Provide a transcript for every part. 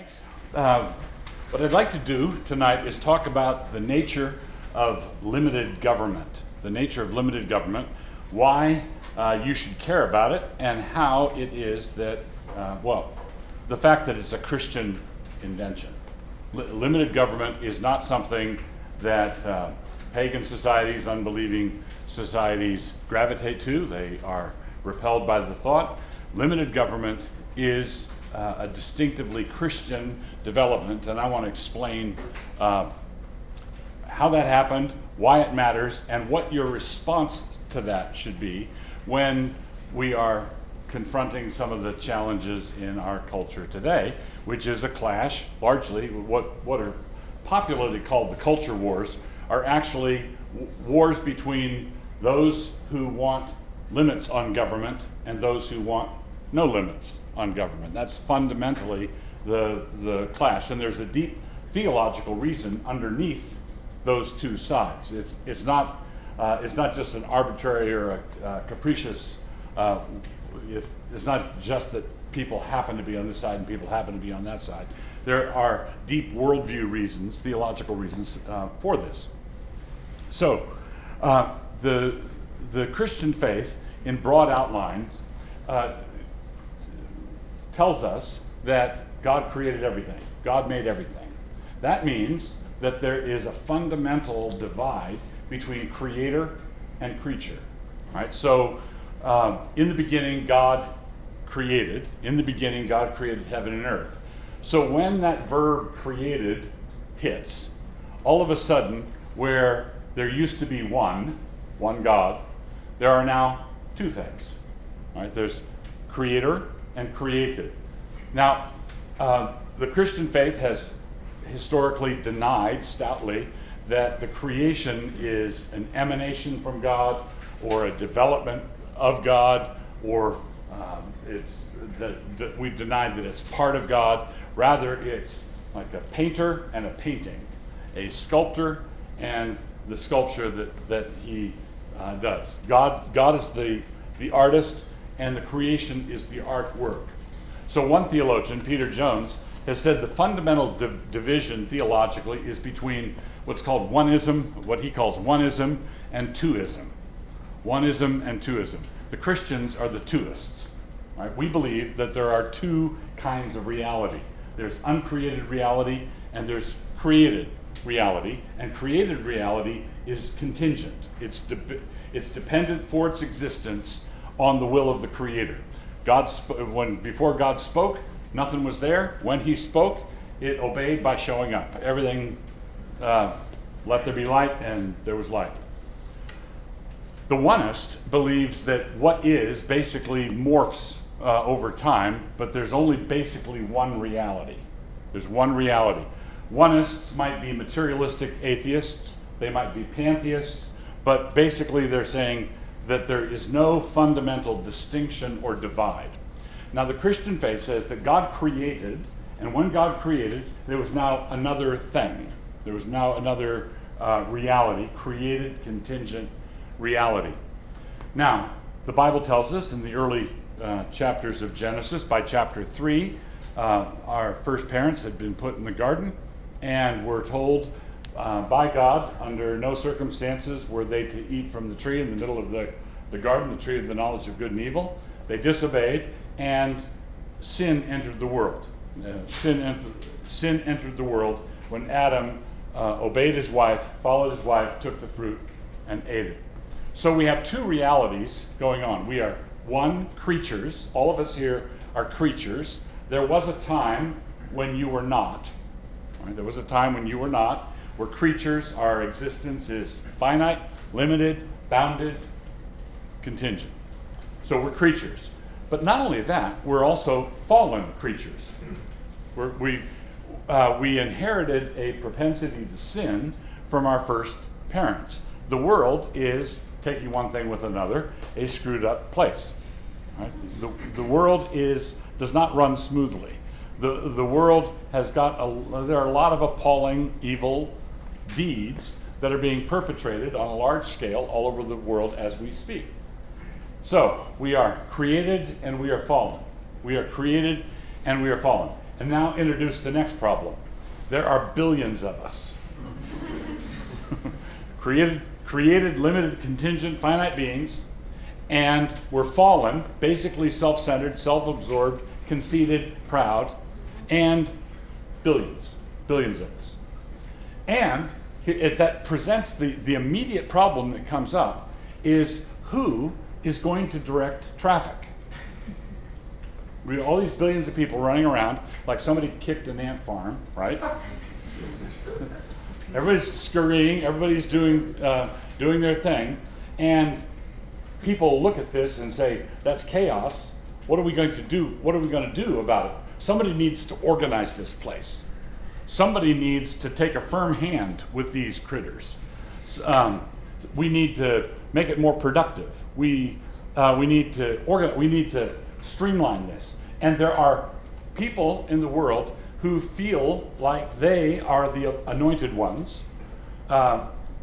Thanks. What I'd like to do tonight is talk about the nature of limited government. The nature of limited government, why you should care about it, and how it is that, the fact that it's a Christian invention. Limited government is not something that pagan societies, unbelieving societies gravitate to. They are repelled by the thought. Limited government is a distinctively Christian development, and I want to explain how that happened, why it matters, and what your response to that should be when we are confronting some of the challenges in our culture today, which is a clash, largely, what are popularly called the culture wars, are actually wars between those who want limits on government and those who want no limits on government. That's fundamentally the clash, and there's a deep theological reason underneath those two sides. It's not just an arbitrary or a capricious. It's not just that people happen to be on this side and people happen to be on that side. There are deep worldview reasons, theological reasons for this. So, the Christian faith, in broad outlines, tells us that God created everything. God made everything. That means that there is a fundamental divide between creator and creature. Right? So, in the beginning, God created. In the beginning, God created heaven and earth. So when that verb created hits, all of a sudden, where there used to be one God, there are now two things. Right? There's creator and created. Now, the Christian faith has historically denied stoutly that the creation is an emanation from God or a development of God, or it's that we've denied that it's part of God. Rather, it's like a painter and a painting, a sculptor and the sculpture that he does. God is the artist, and the creation is the artwork. So one theologian, Peter Jones, has said the fundamental division theologically is between what's called oneism, what he calls oneism, and twoism. Oneism and twoism. The Christians are the twoists. Right? We believe that there are two kinds of reality. There's uncreated reality and there's created reality. And created reality is contingent. It's dependent for its existence on the will of the Creator. Before God spoke, nothing was there. When He spoke, it obeyed by showing up. Everything, let there be light, and there was light. The oneist believes that what is basically morphs over time, but there's only basically one reality. There's one reality. Oneists might be materialistic atheists, they might be pantheists, but basically they're saying that there is no fundamental distinction or divide. Now the Christian faith says that God created, and when God created, there was now another thing. There was now another reality, created, contingent reality. Now, the Bible tells us in the early chapters of Genesis, by chapter 3, our first parents had been put in the garden and were told by God, under no circumstances were they to eat from the tree in the middle of the garden, the tree of the knowledge of good and evil. They disobeyed, and sin entered the world. Sin entered the world when Adam obeyed his wife, followed his wife, took the fruit, and ate it. So we have two realities going on. We are one, creatures. All of us here are creatures. There was a time when you were not. Right? There was a time when you were not. We're creatures. Our existence is finite, limited, bounded, contingent. So we're creatures. But not only that, we're also fallen creatures. We inherited a propensity to sin from our first parents. The world is, taking one thing with another, a screwed up place. Right? The world does not run smoothly. The world has got there are a lot of appalling evil deeds that are being perpetrated on a large scale all over the world as we speak. So we are created and we are fallen. We are created and we are fallen. And now introduce the next problem. There are billions of us. created, limited, contingent, finite beings, and we're fallen, basically self-centered, self-absorbed, conceited, proud, and billions of us. And that presents the immediate problem that comes up is who is going to direct traffic? We have all these billions of people running around like somebody kicked an ant farm, right? Everybody's scurrying, everybody's doing their thing, and people look at this and say, that's chaos. What are we going to do? What are we going to do about it? Somebody needs to organize this place. Somebody needs to take a firm hand with these critters. We need to make it more productive. We need to streamline this. And there are people in the world who feel like they are the anointed ones.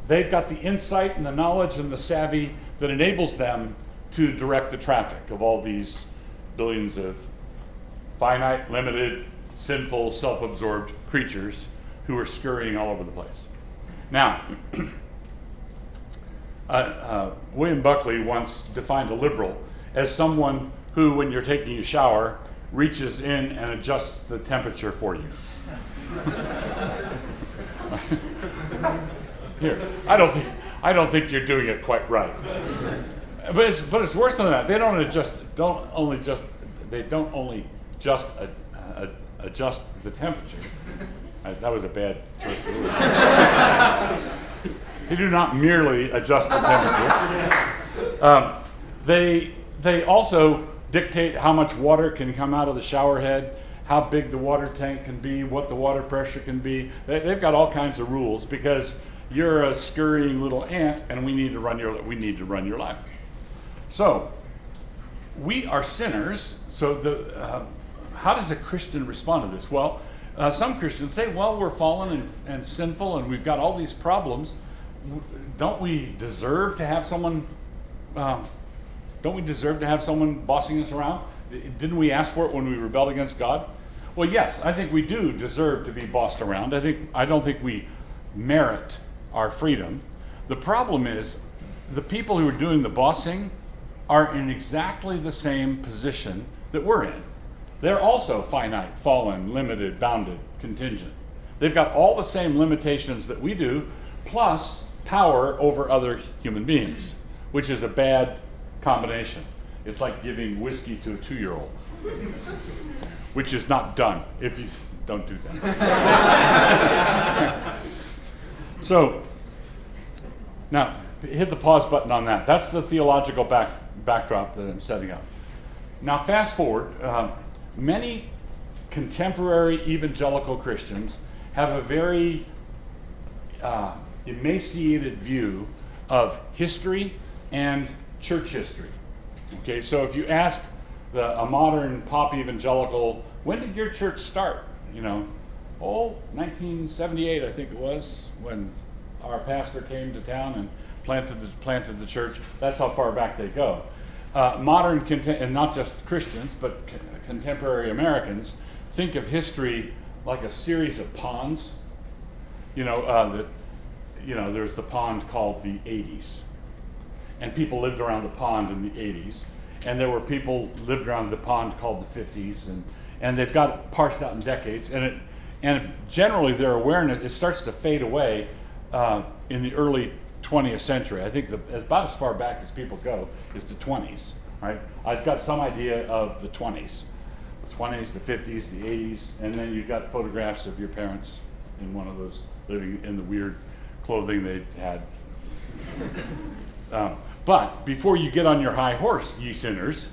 They've got the insight and the knowledge and the savvy that enables them to direct the traffic of all these billions of finite, limited, sinful, self-absorbed creatures who are scurrying all over the place. Now, William Buckley once defined a liberal as someone who, when you're taking a shower, reaches in and adjusts the temperature for you. Here, I don't think you're doing it quite right. But it's worse than that. They don't only just adjust the temperature. That was a bad choice of words. They do not merely adjust the temperature. They also dictate how much water can come out of the shower head, how big the water tank can be, what the water pressure can be. They've got all kinds of rules because you're a scurrying little ant, and we need to run your life. So we are sinners. So how does a Christian respond to this? Well, some Christians say, well, we're fallen and sinful, and we've got all these problems. Don't we deserve to have someone? Don't we deserve to have someone bossing us around? Didn't we ask for it when we rebelled against God? Well, yes, I think we do deserve to be bossed around. I don't think we merit our freedom. The problem is the people who are doing the bossing are in exactly the same position that we're in. They're also finite, fallen, limited, bounded, contingent. They've got all the same limitations that we do, plus power over other human beings, which is a bad combination. It's like giving whiskey to a 2-year-old, which is not done if you don't do that. So, now, hit the pause button on that. That's the theological backdrop that I'm setting up. Now, fast forward. Many contemporary evangelical Christians have a very emaciated view of history and church history. Okay, so if you ask a modern pop evangelical, when did your church start? 1978, I think it was, when our pastor came to town and planted the church. That's how far back they go. Modern, and not just Christians, but contemporary Americans think of history like a series of ponds. There's the pond called the 80s. And people lived around the pond in the 80s. And there were people lived around the pond called the 50s. And they've got it parsed out in decades. And generally their awareness, it starts to fade away in the early 20th century. I think about as far back as people go is the 20s, right? I've got some idea of the 20s. The 20s, the 50s, the 80s, and then you've got photographs of your parents in one of those living in the weird clothing they had. But before you get on your high horse, ye sinners,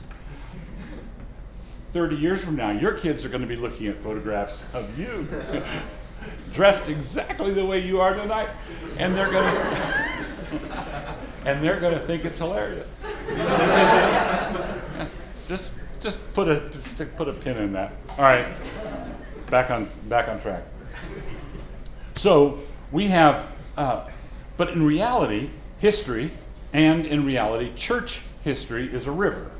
30 years from now, your kids are going to be looking at photographs of you dressed exactly the way you are tonight, and they're going to think it's hilarious. Just put a pin in that. All right, back on track. So we have, but in reality, history, and in reality, church history is a river.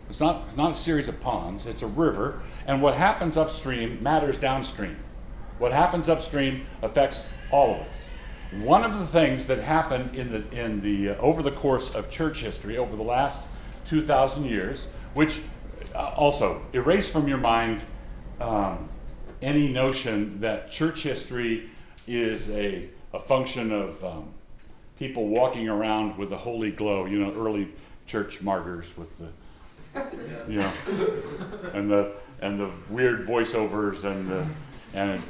It's not a series of ponds. It's a river, And what happens upstream matters downstream. What happens upstream affects all of us. One of the things that happened in the over the course of church history over the last 2,000 years, which also erase from your mind any notion that church history is a function of people walking around with a holy glow. You know, early church martyrs with the, you know, and the weird voiceovers and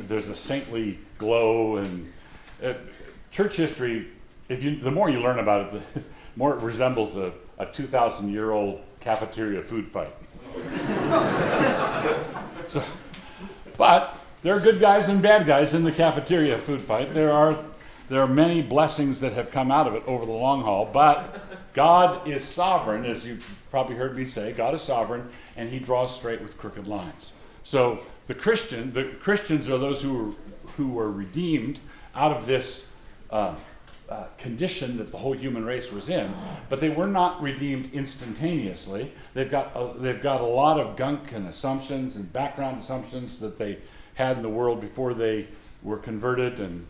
there's a saintly glow and church history. The more you learn about it, the more it resembles a 2,000-year-old cafeteria food fight. But there are good guys and bad guys in the cafeteria food fight. There are many blessings that have come out of it over the long haul, but God is sovereign, as you've probably heard me say. God is sovereign, and he draws straight with crooked lines. So the Christians are those who were redeemed out of this condition that the whole human race was in, but they were not redeemed instantaneously. They've got a lot of gunk and assumptions and background assumptions that they had in the world before they were converted, and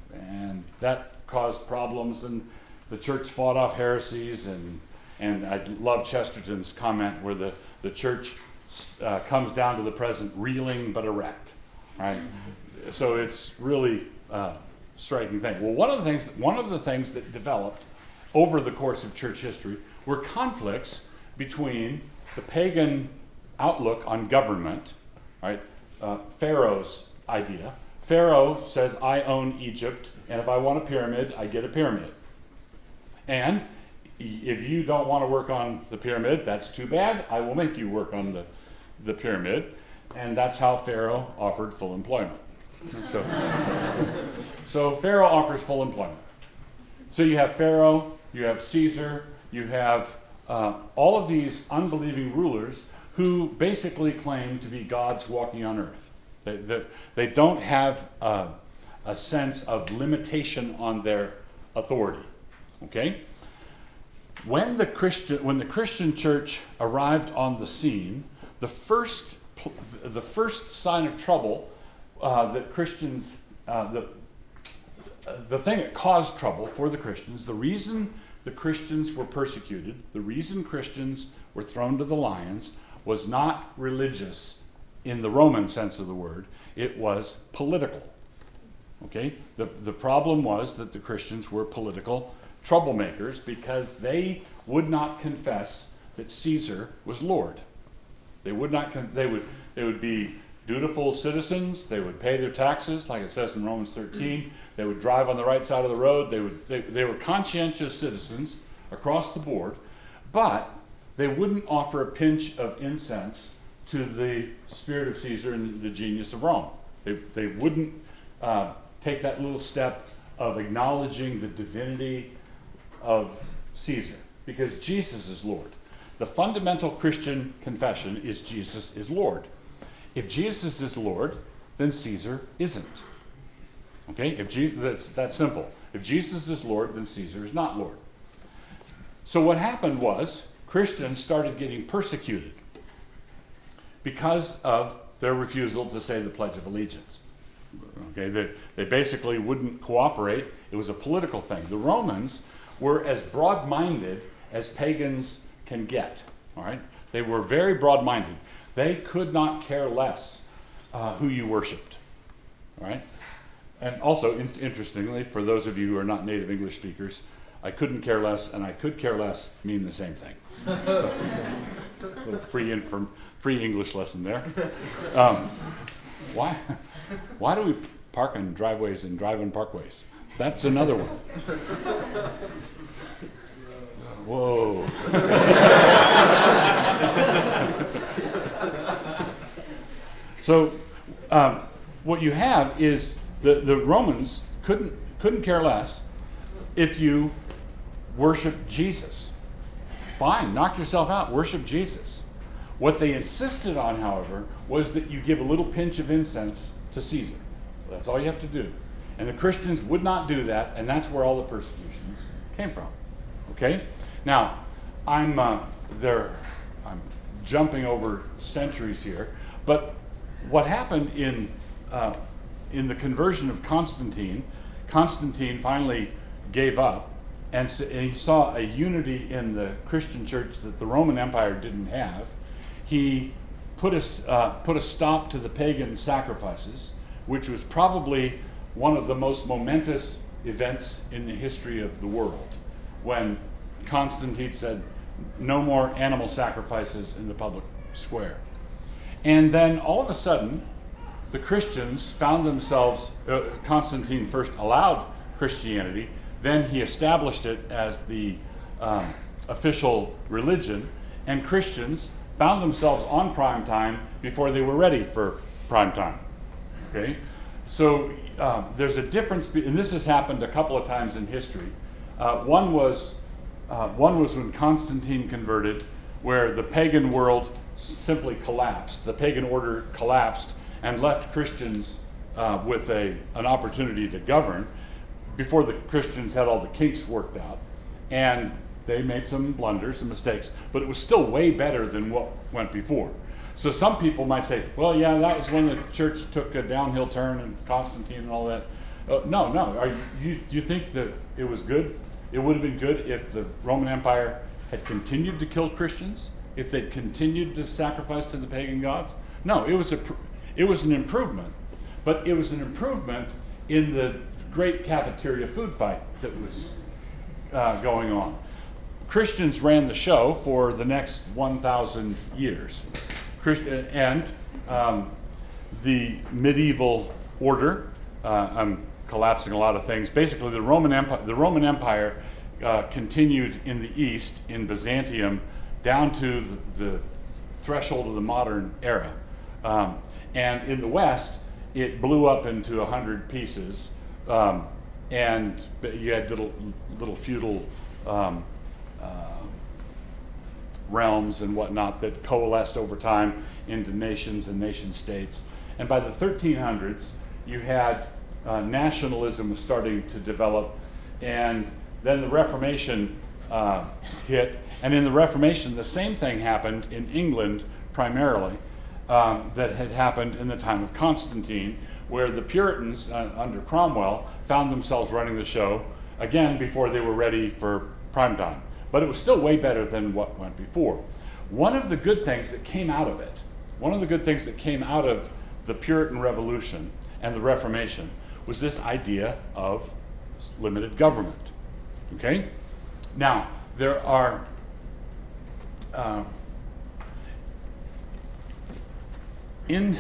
that caused problems, and the church fought off heresies, and I love Chesterton's comment where the church comes down to the present reeling but erect, right? So it's really striking thing. Well, one of the things that developed over the course of church history were conflicts between the pagan outlook on government, right? Pharaoh's idea. Pharaoh says, I own Egypt, and if I want a pyramid, I get a pyramid. And if you don't want to work on the pyramid, that's too bad. I will make you work on the pyramid. And that's how Pharaoh offered full employment. So Pharaoh offers full employment. So you have Pharaoh, you have Caesar, you have all of these unbelieving rulers who basically claim to be gods walking on earth. They don't have a sense of limitation on their authority. Okay? When the Christian church arrived on the scene, the first sign of trouble that Christians, the thing that caused trouble for the Christians, the reason the Christians were persecuted, the reason Christians were thrown to the lions was not religious in the Roman sense of the word, it was political. Okay? The problem was that the Christians were political troublemakers because they would not confess that Caesar was Lord. They would not. They would be dutiful citizens. They would pay their taxes, like it says in Romans 13. They would drive on the right side of the road. They were conscientious citizens across the board, but they wouldn't offer a pinch of incense to the spirit of Caesar and the genius of Rome. They wouldn't take that little step of acknowledging the divinity of Caesar, because Jesus is Lord. The fundamental Christian confession is Jesus is Lord. If Jesus is Lord, then Caesar isn't. Okay? That's simple. If Jesus is Lord, then Caesar is not Lord. So what happened was Christians started getting persecuted because of their refusal to say the Pledge of Allegiance. Okay? They basically wouldn't cooperate. It was a political thing. The Romans were as broad-minded as pagans can get. All right? They were very broad-minded. They could not care less who you worshipped. All right? And also, interestingly, for those of you who are not native English speakers, I couldn't care less and I could care less mean the same thing. So, a little free English lesson there. Why do we park on driveways and drive on parkways? That's another one. Whoa. So what you have is the Romans couldn't care less if you worship Jesus. Fine, knock yourself out, worship Jesus. What they insisted on, however, was that you give a little pinch of incense to Caesar. That's all you have to do. And the Christians would not do that, and that's where all the persecutions came from. Okay? Now, I'm jumping over centuries here, But what happened in the conversion of Constantine finally gave up, and he saw a unity in the Christian church that the Roman Empire didn't have. He put a stop to the pagan sacrifices, which was probably one of the most momentous events in the history of the world, when Constantine said, no more animal sacrifices in the public square. And then all of a sudden, the Christians found themselves, Constantine first allowed Christianity, then he established it as the official religion, and Christians found themselves on prime time before they were ready for prime time. Okay? So there's a difference, and this has happened a couple of times in history. One was when Constantine converted, where the pagan world simply collapsed. The pagan order collapsed and left Christians with an opportunity to govern before the Christians had all the kinks worked out. And they made some blunders and mistakes, but it was still way better than what went before. So some people might say, well, yeah, that was when the church took a downhill turn and Constantine and all that. No. You think that it was good? It would have been good if the Roman Empire had continued to kill Christians, if they'd continued to sacrifice to the pagan gods. No, it was an improvement, but it was an improvement in the great cafeteria food fight that was going on. Christians ran the show for the next 1,000 years. And the medieval order, I'm collapsing a lot of things. Basically, the Roman Empire continued in the east, in Byzantium, down to the threshold of the modern era. And in the west, it blew up into 100 pieces, and you had little feudal realms and whatnot that coalesced over time into nations and nation states. And by the 1300s, you had nationalism was starting to develop, and then the Reformation hit. And in the Reformation, the same thing happened in England primarily that had happened in the time of Constantine, where the Puritans under Cromwell found themselves running the show again before they were ready for prime time. But it was still way better than what went before. One of the good things that came out of it, one of the good things that came out of the Puritan Revolution and the Reformation was this idea of limited government. Okay? Now, there are in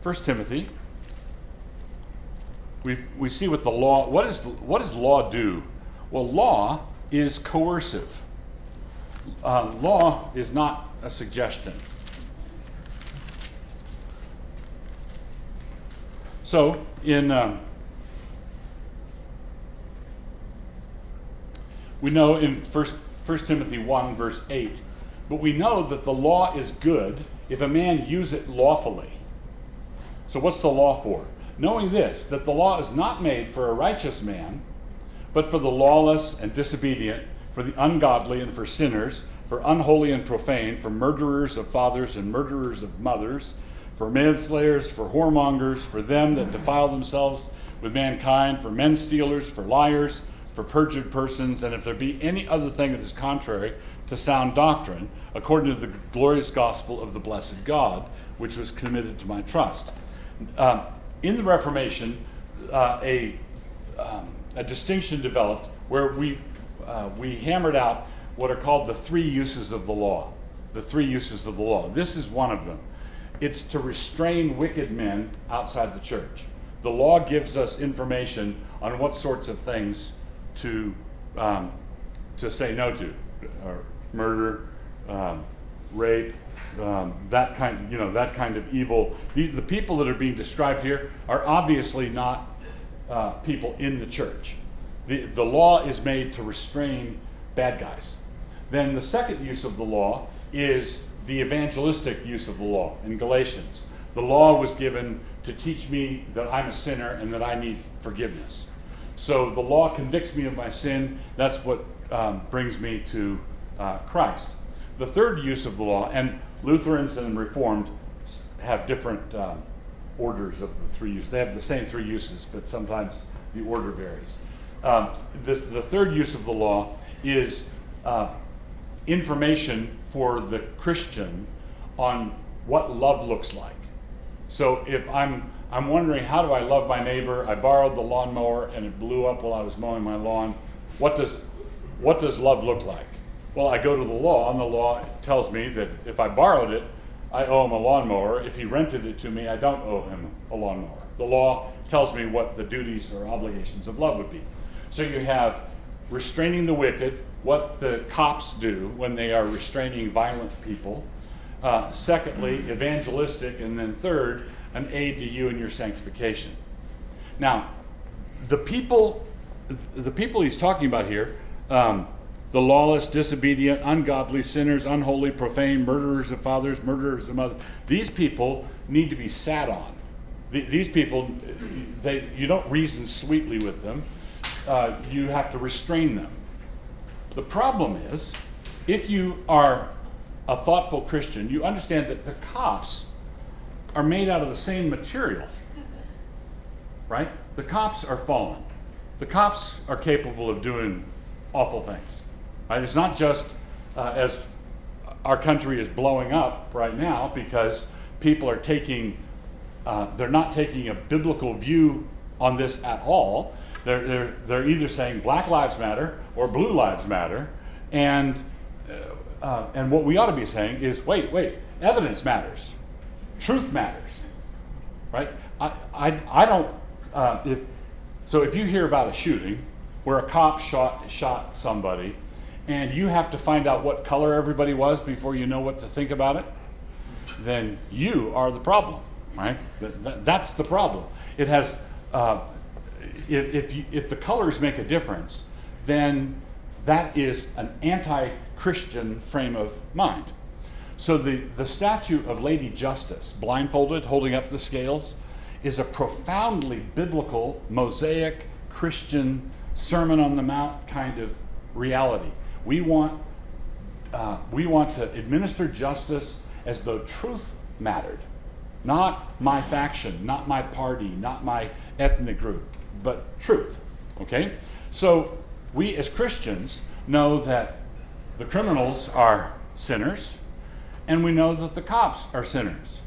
1 Timothy, we see what the law, what does law do? Well, law is coercive. Law is not a suggestion. So we know in 1 Timothy 1 verse 8, but we know that the law is good if a man use it lawfully. So what's the law for? Knowing this, that the law is not made for a righteous man, but for the lawless and disobedient, for the ungodly and for sinners, for unholy and profane, for murderers of fathers and murderers of mothers, for manslayers, for whoremongers, for them that defile themselves with mankind, for men stealers, for liars, for perjured persons, and if there be any other thing that is contrary to sound doctrine, according to the glorious gospel of the blessed God, which was committed to my trust. In the Reformation, a distinction developed where we hammered out what are called the three uses of the law. The three uses of the law. This is one of them. It's to restrain wicked men outside the church. The law gives us information on what sorts of things to say no to, or murder, rape, that kind of evil. The people that are being described here are obviously not people in the church. The law is made to restrain bad guys. Then the second use of the law is the evangelistic use of the law in Galatians. The law was given to teach me that I'm a sinner and that I need forgiveness. So the law convicts me of my sin. That's what brings me to Christ. The third use of the law, and Lutherans and Reformed have different orders of the three uses. They have the same three uses, but sometimes the order varies. The third use of the law is information for the Christian on what love looks like. So if I'm wondering, how do I love my neighbor? I borrowed the lawnmower and it blew up while I was mowing my lawn. What does love look like? Well, I go to the law, and the law tells me that if I borrowed it, I owe him a lawnmower. If he rented it to me, I don't owe him a lawnmower. The law tells me what the duties or obligations of love would be. So you have restraining the wicked, what the cops do when they are restraining violent people. Secondly, evangelistic, and then third, an aid to you in your sanctification. Now, the people he's talking about here, the lawless, disobedient, ungodly, sinners, unholy, profane, murderers of fathers, murderers of mothers, these people need to be sat on. These people, you don't reason sweetly with them. You have to restrain them. The problem is, if you are a thoughtful Christian, you understand that the cops are made out of the same material, right? The cops are fallen. The cops are capable of doing awful things, right? It's not just as our country is blowing up right now because people are they're not taking a biblical view on this at all. They're either saying Black Lives Matter or Blue Lives Matter, and what we ought to be saying is, wait, evidence matters, truth matters, right? I don't. If you hear about a shooting where a cop shot somebody, and you have to find out what color everybody was before you know what to think about it, then you are the problem, right? That's the problem. It has. If the colors make a difference, then that is an anti-Christian frame of mind. So the statue of Lady Justice, blindfolded, holding up the scales, is a profoundly biblical, Mosaic, Christian, Sermon on the Mount kind of reality. We want to administer justice as though truth mattered, not my faction, not my party, not my ethnic group, but truth, okay? So we as Christians know that the criminals are sinners, and we know that the cops are sinners.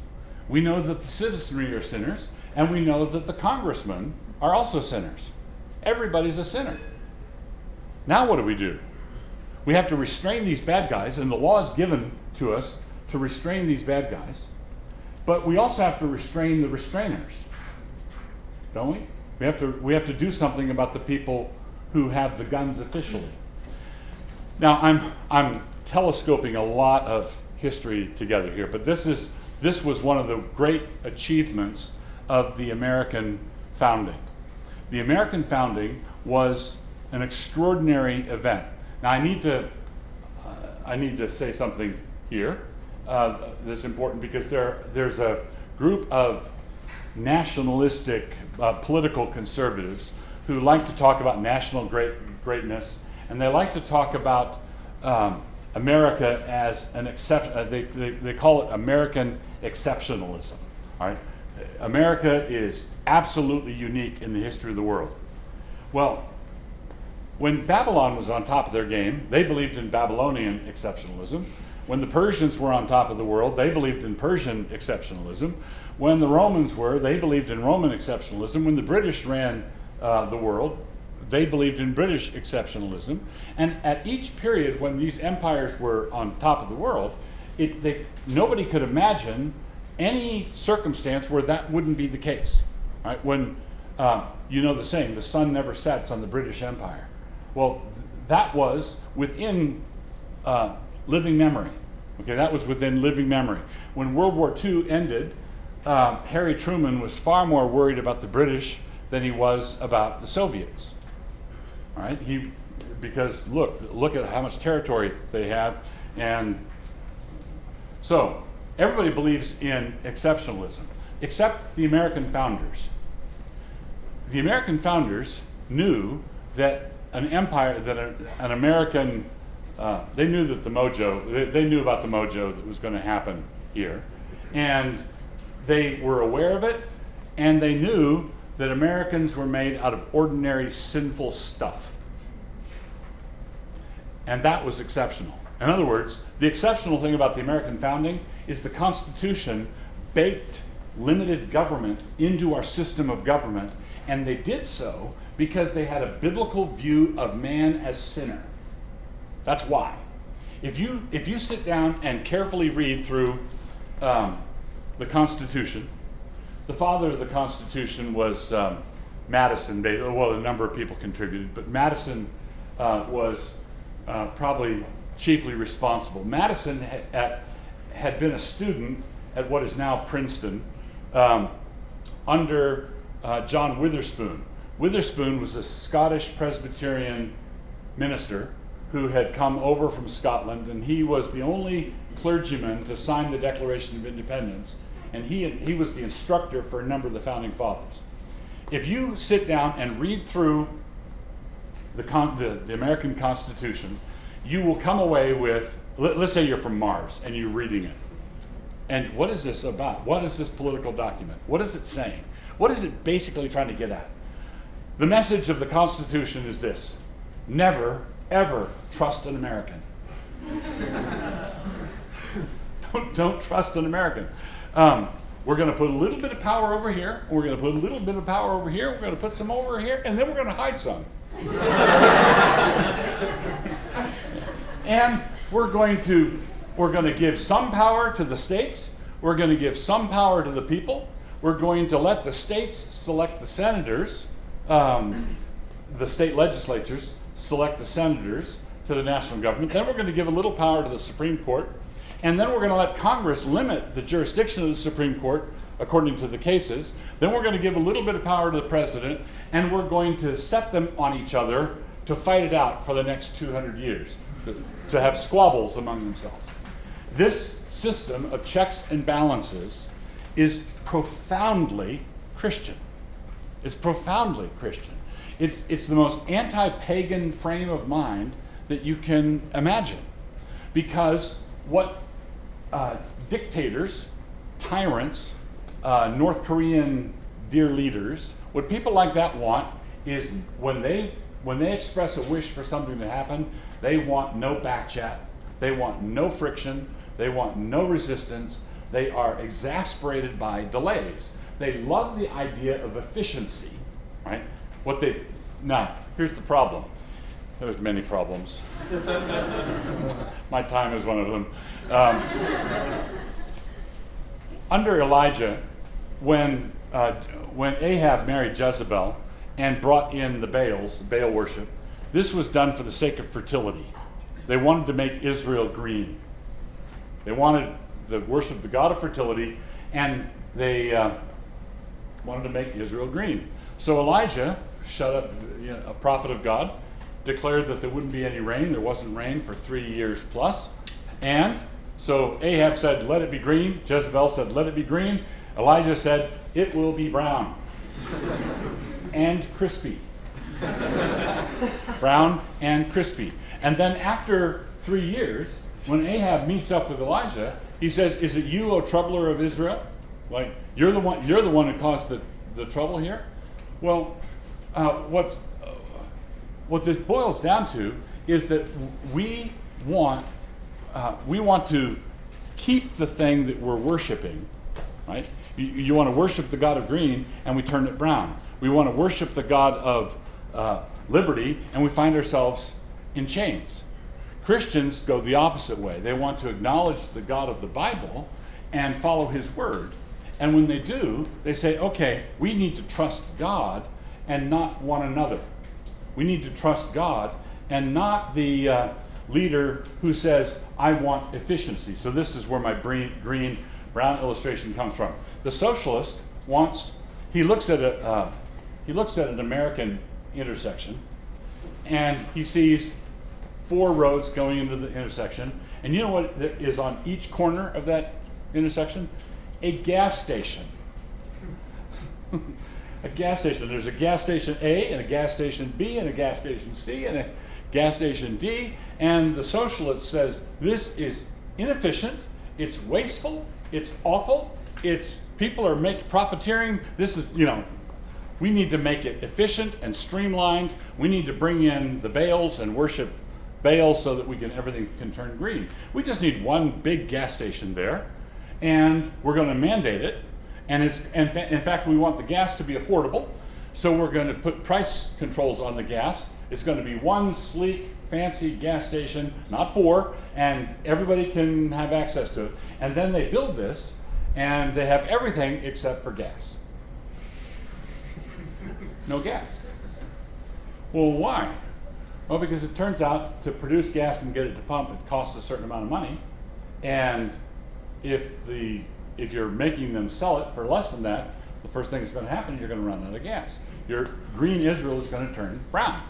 We know that the citizenry are sinners, and we know that the congressmen are also sinners. Everybody's a sinner. Now what do? We have to restrain these bad guys, and the law is given to us to restrain these bad guys, but we also have to restrain the restrainers, don't we? We have to do something about the people who have the guns officially. Now I'm telescoping a lot of history together here, but this was one of the great achievements of the American founding. The American founding was an extraordinary event. Now I need to say something here that's important, because there's a group of nationalistic political conservatives who like to talk about national greatness, and they like to talk about America as an exception. They call it American exceptionalism. All right, America is absolutely unique in the history of the world. Well, when Babylon was on top of their game, they believed in Babylonian exceptionalism. When the Persians were on top of the world, they believed in Persian exceptionalism. When the Romans were, they believed in Roman exceptionalism. When the British ran the world, they believed in British exceptionalism. And at each period when these empires were on top of the world, nobody could imagine any circumstance where that wouldn't be the case. Right? When, you know the saying, the sun never sets on the British Empire. Well, that was within living memory. Okay, that was within living memory. When World War II ended, Harry Truman was far more worried about the British than he was about the Soviets. All right, because look at how much territory they have, and so everybody believes in exceptionalism, except the American founders. The American founders knew that an empire, that an American, they knew that they knew about the mojo that was going to happen here, and they were aware of it, and they knew that Americans were made out of ordinary sinful stuff. And that was exceptional. In other words, the exceptional thing about the American founding is the Constitution baked limited government into our system of government, and they did so because they had a biblical view of man as sinner. That's why. If you sit down and carefully read through the Constitution, the father of the Constitution was Madison. Well, a number of people contributed, but Madison was probably chiefly responsible. Madison had been a student at what is now Princeton under John Witherspoon. Witherspoon was a Scottish Presbyterian minister who had come over from Scotland, and he was the only clergyman to sign the Declaration of Independence, and he was the instructor for a number of the founding fathers. If you sit down and read through the American Constitution, you will come away with, let's say you're from Mars and you're reading it. And what is this about? What is this political document? What is it saying? What is it basically trying to get at? The message of the Constitution is this: never, ever trust an American. Don't trust an American. We're going to put a little bit of power over here. We're going to put a little bit of power over here. We're going to put some over here, and then we're going to hide some. And we're going to give some power to the states. We're going to give some power to the people. We're going to let the states select the senators, the state legislatures select the senators to the national government. Then we're going to give a little power to the Supreme Court. And then we're going to let Congress limit the jurisdiction of the Supreme Court according to the cases. Then we're going to give a little bit of power to the president, and we're going to set them on each other to fight it out for the next 200 years, to have squabbles among themselves. This system of checks and balances is profoundly Christian. It's profoundly Christian. It's the most anti-pagan frame of mind that you can imagine. Because what dictators, tyrants, North Korean dear leaders, what people like that want is when they express a wish for something to happen, they want no backchat, they want no friction, they want no resistance, they are exasperated by delays. They love the idea of efficiency, right? Now, here's the problem. There's many problems. My time is one of them. Under Elijah, when Ahab married Jezebel and brought in the Baal worship, this was done for the sake of fertility. They wanted to make Israel green. They wanted to worship the god of fertility, and they wanted to make Israel green. So Elijah, a prophet of God, declared that there wouldn't be any rain. There wasn't rain for 3 years plus. And so Ahab said, let it be green. Jezebel said, let it be green. Elijah said, it will be brown and crispy. Brown and crispy. And then after 3 years, when Ahab meets up with Elijah, he says, is it you, O troubler of Israel? Like, you're the one who caused the trouble here? Well, what this boils down to is that we want to keep the thing that we're worshiping, right? You want to worship the God of green, and we turn it brown. We want to worship the God of liberty, and we find ourselves in chains. Christians go the opposite way. They want to acknowledge the God of the Bible and follow his word. And when they do, they say, okay, we need to trust God and not one another. We need to trust God and not the leader who says, I want efficiency. So this is where my green-brown illustration comes from. The socialist he looks at an American intersection, and he sees 4 roads going into the intersection. And you know what is on each corner of that intersection? A gas station. A gas station. There's a gas station A, and a gas station B, and a gas station C, and a gas station D. And the socialist says, this is inefficient, it's wasteful, it's awful, it's people are profiteering. This is, we need to make it efficient and streamlined. We need to bring in the Baals and worship Baals so that everything can turn green. We just need one big gas station there, and we're going to mandate it. And in fact, we want the gas to be affordable, so we're going to put price controls on the gas. It's going to be one sleek, fancy gas station, not four, and everybody can have access to it. And then they build this, and they have everything except for gas. No gas. Well, why? Well, because it turns out to produce gas and get it to pump, it costs a certain amount of money. And if you're making them sell it for less than that, the first thing that's going to happen, you're going to run out of gas. Your green Israel is going to turn brown.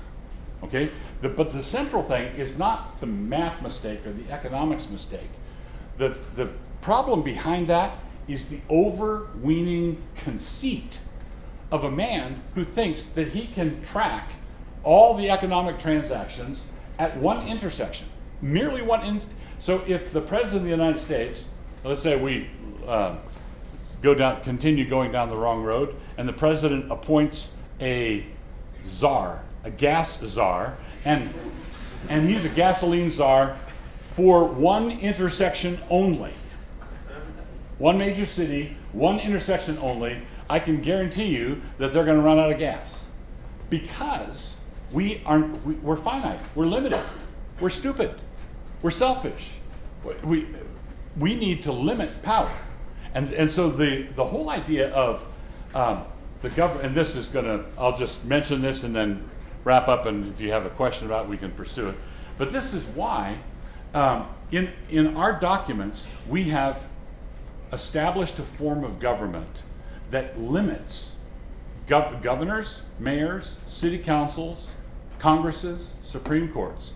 Okay? But the central thing is not the math mistake or the economics mistake. The problem behind that is the overweening conceit of a man who thinks that he can track all the economic transactions at one intersection, merely one. So if the President of the United States, let's say we continue going down the wrong road, and the President appoints a czar, a gas czar, and he's a gasoline czar for one intersection only. One major city, one intersection only. I can guarantee you that they're going to run out of gas, because we're finite, we're limited, we're stupid, we're selfish. We need to limit power, and so the whole idea of the government, and this is I'll just mention this and then wrap up, and if you have a question about it, we can pursue it. But this is why in our documents we have established a form of government that limits governors, mayors, city councils, congresses, Supreme Courts.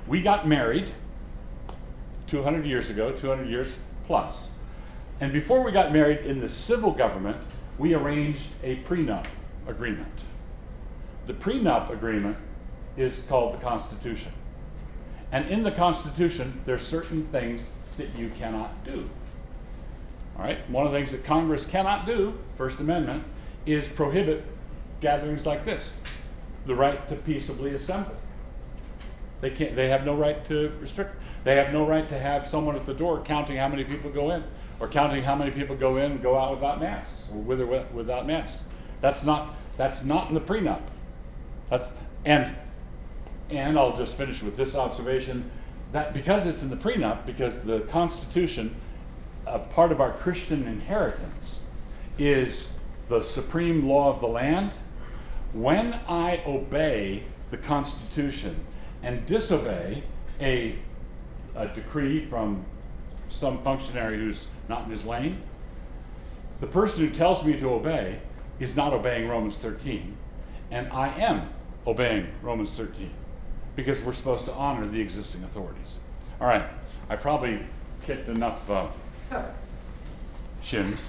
We got married 200 years ago, 200 years plus. And before we got married in the civil government, we arranged a prenup agreement. The prenup agreement is called the Constitution. And in the Constitution, there are certain things that you cannot do. All right? One of the things that Congress cannot do, First Amendment, is prohibit gatherings like this. The right to peaceably assemble. They have no right to restrict. They have no right to have someone at the door counting how many people go in, or counting how many people go in and go out without masks, or with or without masks. That's not in the prenup. And I'll just finish with this observation, that because it's in the prenup, because the Constitution, a part of our Christian inheritance, is the supreme law of the land. When I obey the Constitution and disobey a decree from some functionary who's not in his lane, the person who tells me to obey is not obeying Romans 13, and I am obeying Romans 13, because we're supposed to honor the existing authorities. All right, I probably kicked enough shins.